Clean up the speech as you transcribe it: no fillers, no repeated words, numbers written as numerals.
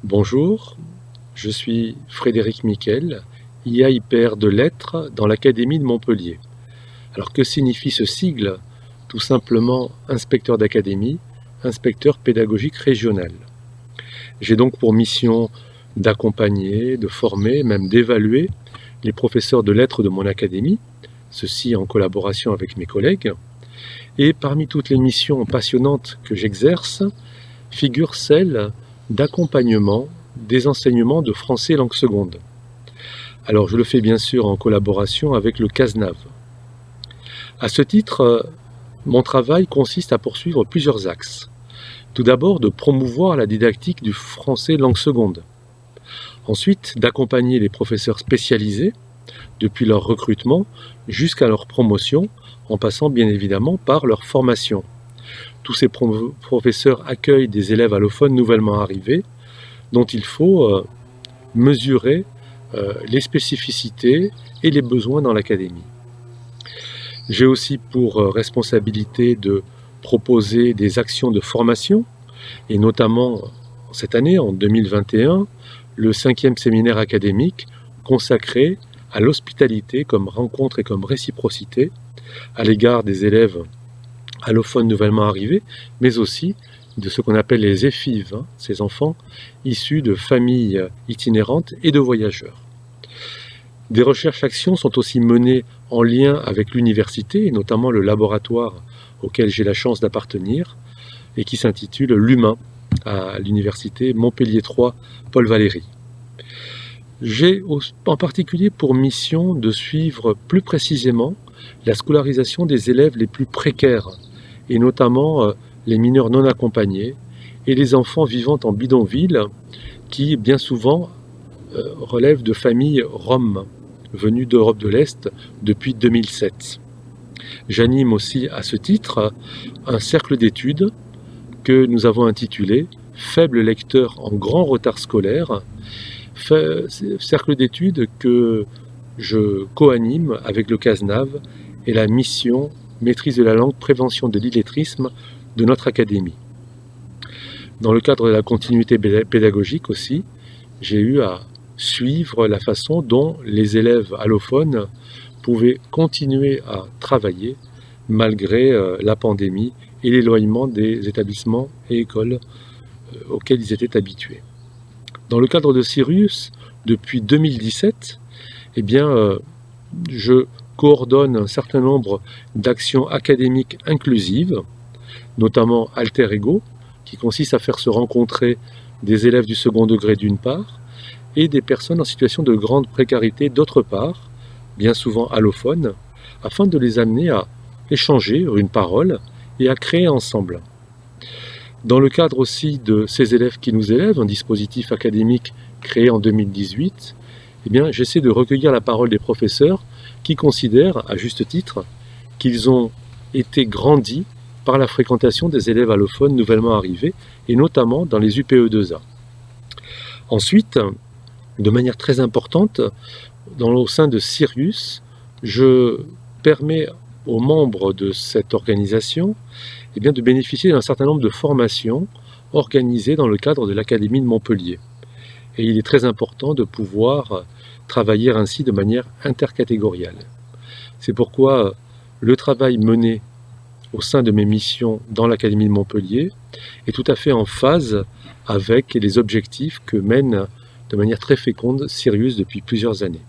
Bonjour, je suis Frédéric Miquel, IAIPR de lettres dans l'Académie de Montpellier. Alors que signifie ce sigle? Tout simplement inspecteur d'académie, inspecteur pédagogique régional. J'ai donc pour mission d'accompagner, de former, même d'évaluer les professeurs de lettres de mon académie, ceci en collaboration avec mes collègues. Et parmi toutes les missions passionnantes que j'exerce, figure celle d'accompagnement des enseignements de français langue seconde. Alors je le fais bien sûr en collaboration avec le CASNAV. À ce titre, mon travail consiste à poursuivre plusieurs axes. Tout d'abord, de promouvoir la didactique du français langue seconde. Ensuite, d'accompagner les professeurs spécialisés depuis leur recrutement jusqu'à leur promotion, en passant bien évidemment par leur formation. Tous ces professeurs accueillent des élèves allophones nouvellement arrivés, dont il faut mesurer les spécificités et les besoins dans l'académie. J'ai aussi pour responsabilité de proposer des actions de formation, et notamment cette année, en 2021, le 5e séminaire académique consacré à l'hospitalité comme rencontre et comme réciprocité à l'égard des élèves allophones nouvellement arrivés, mais aussi de ce qu'on appelle les EFIV, ces enfants issus de familles itinérantes et de voyageurs. Des recherches-actions sont aussi menées en lien avec l'université, et notamment le laboratoire auquel j'ai la chance d'appartenir, et qui s'intitule L'Humain, à l'université Montpellier 3 Paul Valéry. J'ai en particulier pour mission de suivre plus précisément la scolarisation des élèves les plus précaires, et notamment les mineurs non accompagnés et les enfants vivant en bidonville qui, bien souvent, relèvent de familles roms venues d'Europe de l'Est depuis 2007. J'anime aussi à ce titre un cercle d'études que nous avons intitulé « Faibles lecteurs en grand retard scolaire », cercle d'études que je co-anime avec le CASNAV et la mission Maîtrise de la langue, prévention de l'illettrisme de notre académie. Dans le cadre de la continuité pédagogique aussi, j'ai eu à suivre la façon dont les élèves allophones pouvaient continuer à travailler malgré la pandémie et l'éloignement des établissements et écoles auxquels ils étaient habitués. Dans le cadre de Sirius, depuis 2017, je coordonne un certain nombre d'actions académiques inclusives, notamment Alter Ego, qui consiste à faire se rencontrer des élèves du second degré d'une part, et des personnes en situation de grande précarité d'autre part, bien souvent allophones, afin de les amener à échanger une parole et à créer ensemble. Dans le cadre aussi de ces élèves qui nous élèvent, un dispositif académique créé en 2018, j'essaie de recueillir la parole des professeurs qui considèrent, à juste titre, qu'ils ont été grandis par la fréquentation des élèves allophones nouvellement arrivés, et notamment dans les UPE2A. Ensuite, de manière très importante, au sein de Sirius, je permets aux membres de cette organisation de bénéficier d'un certain nombre de formations organisées dans le cadre de l'Académie de Montpellier. Et il est très important de pouvoir travailler ainsi de manière intercatégoriale. C'est pourquoi le travail mené au sein de mes missions dans l'Académie de Montpellier est tout à fait en phase avec les objectifs que mène de manière très féconde Sirius depuis plusieurs années.